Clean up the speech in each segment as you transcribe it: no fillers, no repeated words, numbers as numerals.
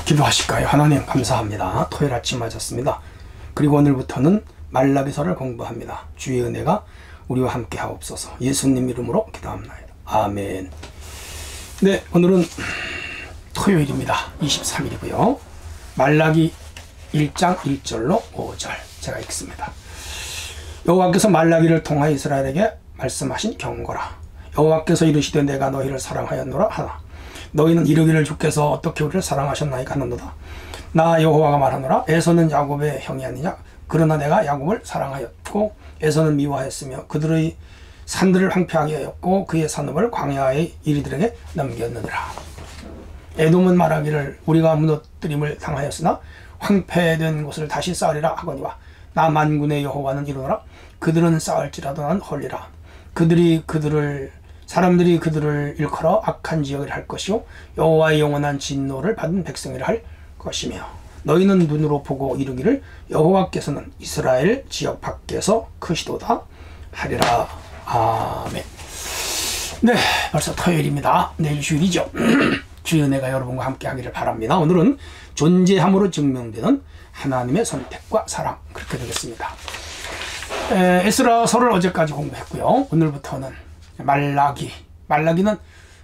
기도하실까요? 하나님 감사합니다. 토요일 아침 맞았습니다. 그리고 오늘부터는 말라기서를 공부합니다. 주의 은혜가 우리와 함께 하옵소서. 예수님 이름으로 기도합니다. 아멘. 네, 오늘은 토요일입니다. 23일이고요. 말라기 1장 1절로 5절 제가 읽습니다. 여호와께서 말라기를 통하여 이스라엘에게 말씀하신 경고라. 여호와께서 이르시되 내가 너희를 사랑하였노라 하나 너희는 이르기를 주께서 어떻게 우리를 사랑하셨나이까 하는도다. 나 여호와가 말하노라. 에서는 야곱의 형이 아니냐. 그러나 내가 야곱을 사랑하였고 에서는 미워하였으며 그들의 산들을 황폐하게 하였고 그의 산업을 광야의 이리들에게 넘겼느니라. 에돔은 말하기를 우리가 무너뜨림을 당하였으나 황폐된 곳을 다시 쌓으리라 하거니와 나 만군의 여호와는 이르노라. 그들은 쌓을지라도 난 헐리라. 사람들이 그들을 일컬어 악한 지역이라 할 것이요 여호와의 영원한 진노를 받은 백성이라 할 것이며 너희는 눈으로 보고 이르기를 여호와께서는 이스라엘 지역 밖에서 크시도다 하리라. 아멘. 네, 벌써 토요일입니다. 내일 주일이죠. 주의 은혜가 여러분과 함께 하기를 바랍니다. 오늘은 존재함으로 증명되는 하나님의 선택과 사랑, 그렇게 되겠습니다. 에스라서를 어제까지 공부했고요. 오늘부터는 말라기는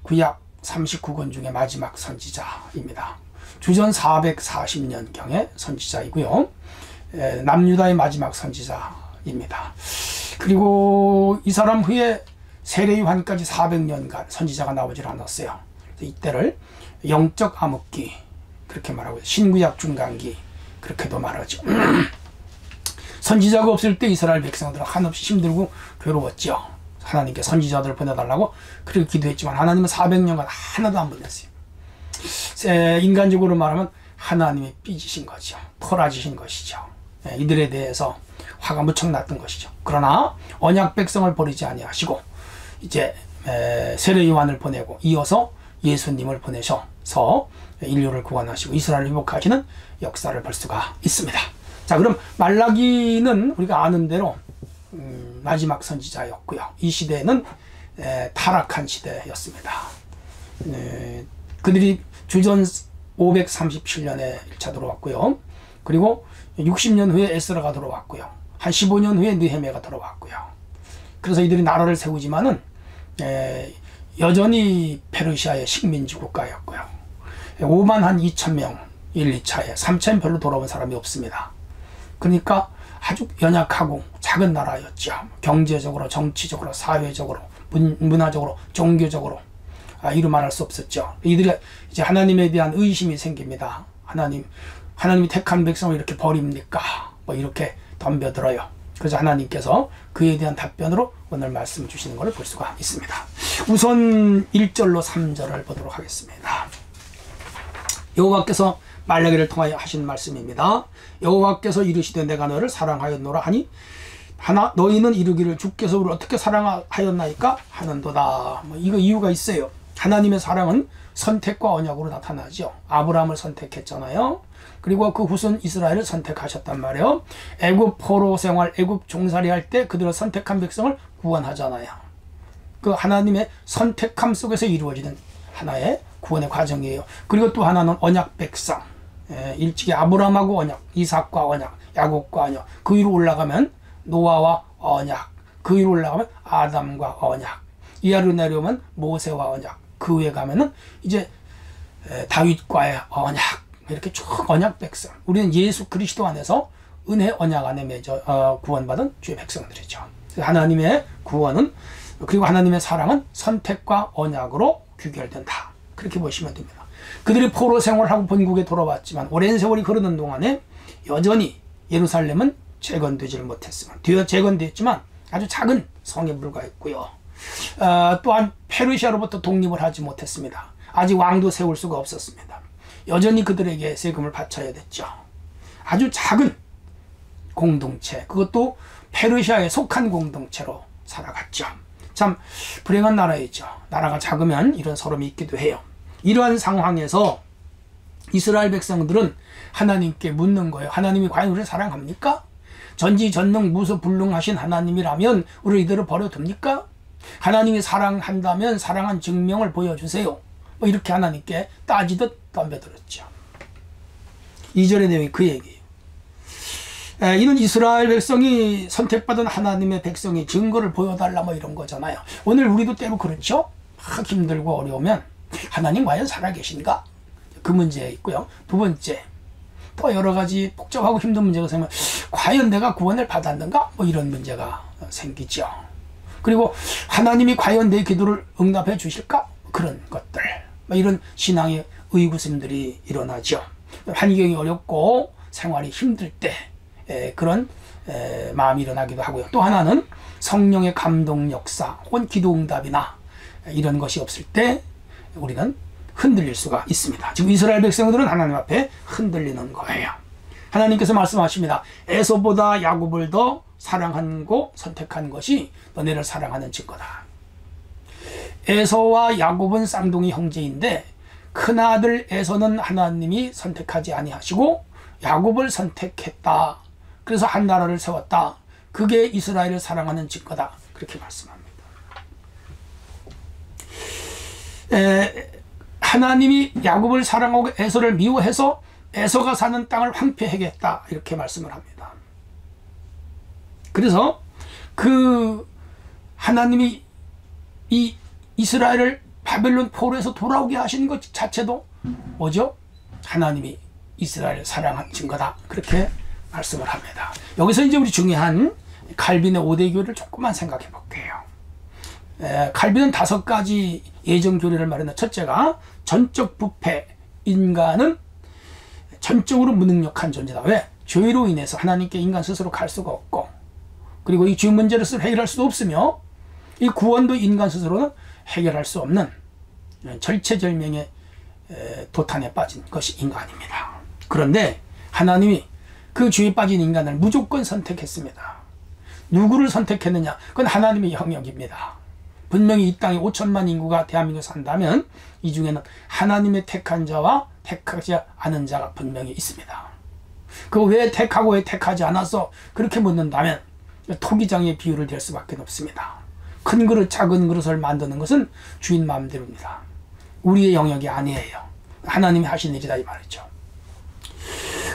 구약 39권 중에 마지막 선지자입니다. 주전 440년경의 선지자이고요. 남유다의 마지막 선지자입니다. 그리고 이 사람 후에 세례요한까지 400년간 선지자가 나오질 않았어요. 이때를 영적 암흑기 그렇게 말하고 신구약 중간기 그렇게도 말하죠. 선지자가 없을 때 이스라엘 백성들은 한없이 힘들고 괴로웠죠. 하나님께 선지자들을 보내달라고 그렇게 기도했지만 하나님은 400년간 하나도 안 보냈어요. 인간적으로 말하면 하나님이 삐지신 거죠. 토라지신 것이죠. 이들에 대해서 화가 무척 났던 것이죠. 그러나 언약 백성을 버리지 아니하시고 이제 세례 요한을 보내고 이어서 예수님을 보내셔서 인류를 구원하시고 이스라엘을 회복하시는 역사를 볼 수가 있습니다. 자, 그럼 말라기는 우리가 아는 대로 마지막 선지자였고요. 이 시대는 타락한 시대였습니다. 그들이 주전 537년에 1차 들어왔고요. 그리고 60년 후에 에스라가 들어왔고요. 한 15년 후에 느헤미야가 들어왔고요. 그래서 이들이 나라를 세우지만은 여전히 페르시아의 식민지 국가였고요. 5만 한 2천 명 1, 2차에 3천 별로 돌아온 사람이 없습니다. 그러니까 아주 연약하고 작은 나라였죠. 경제적으로, 정치적으로, 사회적으로, 문화적으로, 종교적으로 이루 말할 수 없었죠. 이들이 이제 하나님에 대한 의심이 생깁니다. 하나님이 택한 백성을 이렇게 버립니까? 뭐 이렇게 덤벼들어요. 그래서 하나님께서 그에 대한 답변으로 오늘 말씀 주시는 것을 볼 수가 있습니다. 우선 1절로 3절을 보도록 하겠습니다. 여호와께서 말라기를 통하여 하신 말씀입니다. 여호와께서 이르시되 내가 너를 사랑하였노라 하니 하나 너희는 이르기를 주께서 우리를 어떻게 사랑하였나이까 하는도다. 이거 이유가 있어요. 하나님의 사랑은 선택과 언약으로 나타나죠. 아브라함을 선택했잖아요. 그리고 그 후손 이스라엘을 선택하셨단 말이에요. 애굽 포로 생활, 애굽 종살이 할 때 그들을 선택한 백성을 구원하잖아요. 그 하나님의 선택함 속에서 이루어지는 하나의 구원의 과정이에요. 그리고 또 하나는 언약 백성. 일찍이 아브라함하고 언약, 이삭과 언약, 야곱과 언약. 그 위로 올라가면 노아와 언약. 그 위로 올라가면 아담과 언약. 이하로 내려오면 모세와 언약. 그 위에 가면은 이제 다윗과의 언약. 이렇게 쭉 언약 백성. 우리는 예수 그리스도 안에서 은혜 언약 안에 맺어 구원받은 주의 백성들이죠. 하나님의 구원은 그리고 하나님의 사랑은 선택과 언약으로 규결된다. 그렇게 보시면 됩니다. 그들이 포로 생활하고 본국에 돌아왔지만 오랜 세월이 흐르는 동안에 여전히 예루살렘은 재건되지를 못했으면 뒤에 재건됐지만 아주 작은 성에 불과했고요. 또한 페르시아로부터 독립을 하지 못했습니다. 아직 왕도 세울 수가 없었습니다. 여전히 그들에게 세금을 바쳐야 됐죠. 아주 작은 공동체, 그것도 페르시아에 속한 공동체로 살아갔죠. 참 불행한 나라이죠. 나라가 작으면 이런 서름이 있기도 해요. 이러한 상황에서 이스라엘 백성들은 하나님께 묻는 거예요. 하나님이 과연 우리를 사랑합니까? 전지전능 무소불능하신 하나님이라면 우리 이대로 버려둡니까? 하나님이 사랑한다면 사랑한 증명을 보여주세요. 뭐 이렇게 하나님께 따지듯 덤벼들었죠. 2절의 내용이 그 얘기예요. 이는 이스라엘 백성이 선택받은 하나님의 백성의 증거를 보여달라 뭐 이런 거잖아요. 오늘 우리도 때로 그렇죠. 막 힘들고 어려우면 하나님 과연 살아계신가? 그 문제 있고요. 두 번째, 또 여러 가지 복잡하고 힘든 문제가 생기면 과연 내가 구원을 받았는가? 뭐 이런 문제가 생기죠. 그리고 하나님이 과연 내 기도를 응답해 주실까? 그런 것들, 뭐 이런 신앙의 의구심들이 일어나죠. 환경이 어렵고 생활이 힘들 때 그런 마음이 일어나기도 하고요. 또 하나는 성령의 감동 역사 혹은 기도 응답이나 이런 것이 없을 때 우리는 흔들릴 수가 있습니다. 지금 이스라엘 백성들은 하나님 앞에 흔들리는 거예요. 하나님께서 말씀하십니다. 에서보다 야곱을 더 사랑하고 선택한 것이 너네를 사랑하는 증거다. 에서와 야곱은 쌍둥이 형제인데 큰아들 에서는 하나님이 선택하지 아니하시고 야곱을 선택했다. 그래서 한 나라를 세웠다. 그게 이스라엘을 사랑하는 증거다. 그렇게 말씀합니다. 하나님이 야곱을 사랑하고 에서를 미워해서 에서가 사는 땅을 황폐하겠다. 이렇게 말씀을 합니다. 그래서 그 하나님이 이 이스라엘을 바벨론 포로에서 돌아오게 하신 것 자체도 뭐죠? 하나님이 이스라엘을 사랑한 증거다. 그렇게 말씀을 합니다. 여기서 이제 우리 중요한 칼빈의 5대 교리를 조금만 생각해 볼게요. 칼빈은 5가지 예정 교리를 말했는데, 첫째가 전적 부패, 인간은 전적으로 무능력한 존재다. 왜? 죄로 인해서 하나님께 인간 스스로 갈 수가 없고, 그리고 이 죄 문제를 해결할 수도 없으며, 이 구원도 인간 스스로는 해결할 수 없는 절체절명의 도탄에 빠진 것이 인간입니다. 그런데 하나님이 그 죄에 빠진 인간을 무조건 선택했습니다. 누구를 선택했느냐? 그건 하나님의 영역입니다. 분명히 이 땅에 5천만 인구가 대한민국에 산다면 이 중에는 하나님의 택한 자와 택하지 않은 자가 분명히 있습니다. 그 왜 택하고 왜 택하지 않아서 그렇게 묻는다면 토기장의 비유를 댈 수밖에 없습니다. 큰 그릇 작은 그릇을 만드는 것은 주인 마음대로입니다. 우리의 영역이 아니에요. 하나님이 하신 일이다 이 말이죠.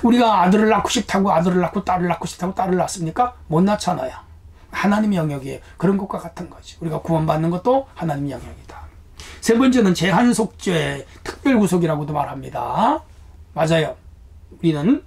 우리가 아들을 낳고 싶다고 아들을 낳고 딸을 낳고 싶다고 딸을 낳습니까? 못 낳잖아요. 하나님의 영역이에요. 그런 것과 같은 거지. 우리가 구원받는 것도 하나님의 영역이다. 세 번째는 제한속죄, 특별구속이라고도 말합니다. 맞아요. 우리는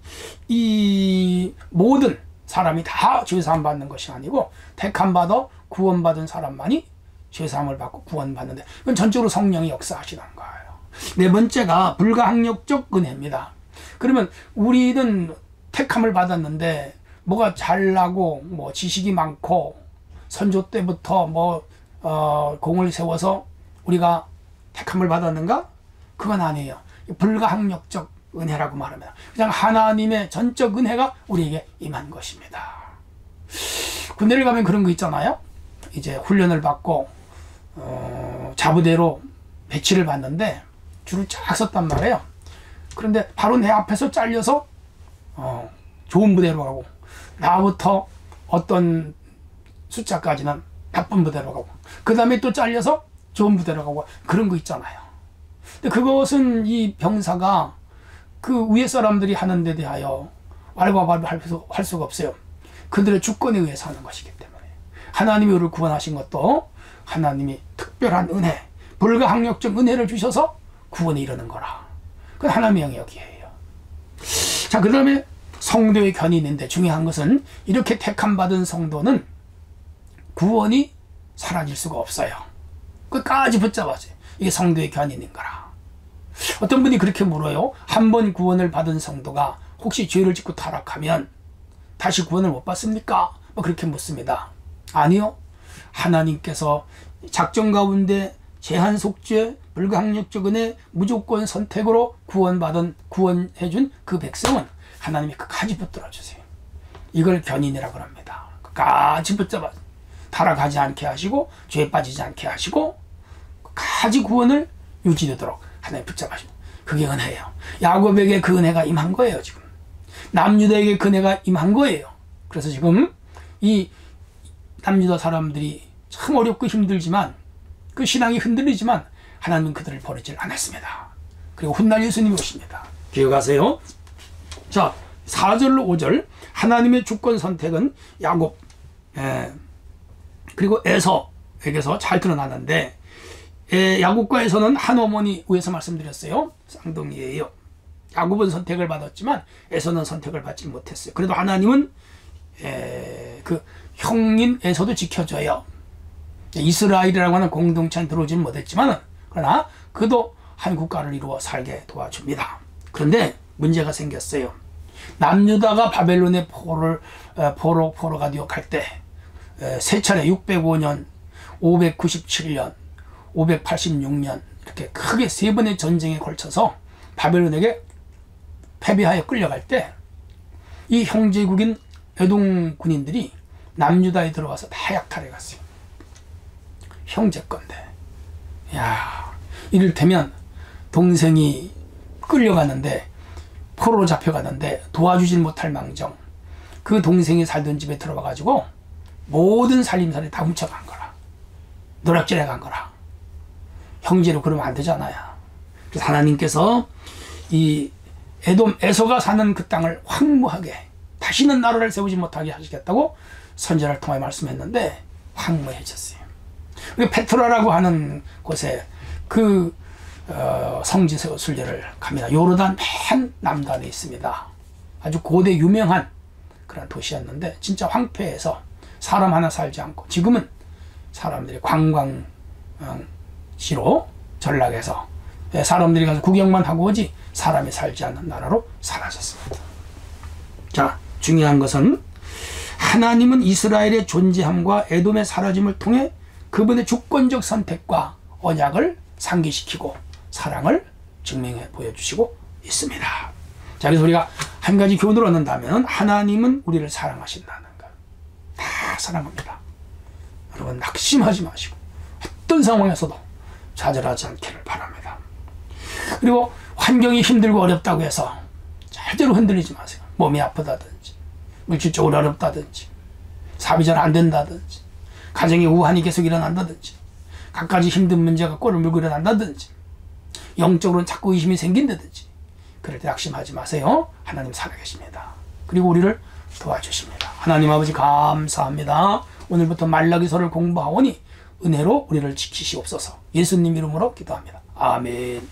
이 모든 사람이 다 죄사함 받는 것이 아니고 택함 받아 구원받은 사람만이 죄사함을 받고 구원받는데, 그건 전적으로 성령이 역사하시는 거예요. 네 번째가 불가항력적 은혜입니다. 그러면 우리는 택함을 받았는데 뭐가 잘나고 뭐 지식이 많고 선조 때부터 공을 세워서 우리가 택함을 받았는가? 그건 아니에요. 불가항력적 은혜라고 말합니다. 그냥 하나님의 전적 은혜가 우리에게 임한 것입니다. 군대를 가면 그런 거 있잖아요. 이제 훈련을 받고 자부대로 배치를 받는데 줄을 쫙 섰단 말이에요. 그런데 바로 내 앞에서 잘려서 좋은 부대로 가고, 나부터 어떤 숫자까지는 나쁜 부대로 가고, 그 다음에 또 잘려서 좋은 부대로 가고, 그런 거 있잖아요. 근데 그것은 이 병사가 그 위에 사람들이 하는 데 대하여 왈가왈부 할 수가 없어요. 그들의 주권에 의해서 하는 것이기 때문에. 하나님이 우리를 구원하신 것도 하나님이 특별한 은혜, 불가항력적 은혜를 주셔서 구원에 이르는 거라. 그건 하나님의 영역이에요. 자, 그 다음에 성도의 견인인데 중요한 것은 이렇게 택함 받은 성도는 구원이 사라질 수가 없어요. 끝까지 붙잡아줘요. 이게 성도의 견인인 거라. 어떤 분이 그렇게 물어요. 한 번 구원을 받은 성도가 혹시 죄를 짓고 타락하면 다시 구원을 못 받습니까? 그렇게 묻습니다. 아니요. 하나님께서 작정 가운데 제한 속죄, 불가항력적 은혜, 무조건 선택으로 구원해준 그 백성은 하나님이 끝까지 붙들어 주세요. 이걸 견인이라고 합니다. 끝까지 붙잡아 타락하지 않게 하시고 죄에 빠지지 않게 하시고 끝까지 구원을 유지되도록 하나님 붙잡아주고, 그게 은혜예요. 야곱에게 그 은혜가 임한 거예요. 지금 남유다에게 그 은혜가 임한 거예요. 그래서 지금 이 남유다 사람들이 참 어렵고 힘들지만, 그 신앙이 흔들리지만 하나님은 그들을 버리질 않았습니다. 그리고 훗날 예수님이 오십니다. 기억하세요. 자, 4절로 5절 하나님의 주권 선택은 야곱 그리고 에서에게서 잘 드러나는데 야곱과 에서는 한 어머니 위에서 말씀드렸어요. 쌍둥이예요. 야곱은 선택을 받았지만 에서는 선택을 받지 못했어요. 그래도 하나님은 그 형인 에서도 지켜줘요. 이스라엘이라고 하는 공동체는 들어오지는 못했지만 그러나 그도 한 국가를 이루어 살게 도와줍니다. 그런데 문제가 생겼어요. 남유다가 바벨론의 포로가 되어갈 때 세 차례 605년, 597년, 586년 이렇게 크게 세 번의 전쟁에 걸쳐서 바벨론에게 패배하여 끌려갈 때 이 형제국인 에돔 군인들이 남유다에 들어와서 다 약탈해 갔어요. 형제 건데. 야, 이를테면 동생이 끌려가는데 포로로 잡혀가는데 도와주질 못할 망정 그 동생이 살던 집에 들어와 가지고 모든 살림살이 다 훔쳐간 거라. 노략질해 간 거라. 형제로 그러면 안 되잖아요. 그래서 하나님께서 이 에돔 에서가 사는 그 땅을 황무하게 다시는 나라를 세우지 못하게 하시겠다고 선지자를 통해 말씀했는데 황무해졌어요. 페트라라고 하는 곳에 그 성지 순례를 갑니다. 요르단 맨 남단에 있습니다. 아주 고대 유명한 그런 도시였는데 진짜 황폐해서 사람 하나 살지 않고 지금은 사람들이 관광지로 전락해서 사람들이 가서 구경만 하고 오지 사람이 살지 않는 나라로 사라졌습니다. 자, 중요한 것은 하나님은 이스라엘의 존재함과 에돔의 사라짐을 통해 그분의 주권적 선택과 언약을 상기시키고 사랑을 증명해 보여주시고 있습니다. 자, 그래서 우리가 한 가지 교훈을 얻는다면 하나님은 우리를 사랑하신다는 것. 다 사랑합니다. 여러분 낙심하지 마시고 어떤 상황에서도 좌절하지 않기를 바랍니다. 그리고 환경이 힘들고 어렵다고 해서 절대로 흔들리지 마세요. 몸이 아프다든지 물질적으로 어렵다든지 사업이 잘 안 된다든지 가정에 우환이 계속 일어난다든지 갖가지 힘든 문제가 꼬를 물고 일어난다든지 영적으로는 자꾸 의심이 생긴다든지 그럴 때 낙심하지 마세요. 하나님 살아계십니다. 그리고 우리를 도와주십니다. 하나님 아버지 감사합니다. 오늘부터 말라기서를 공부하오니 은혜로 우리를 지키시옵소서. 예수님 이름으로 기도합니다. 아멘.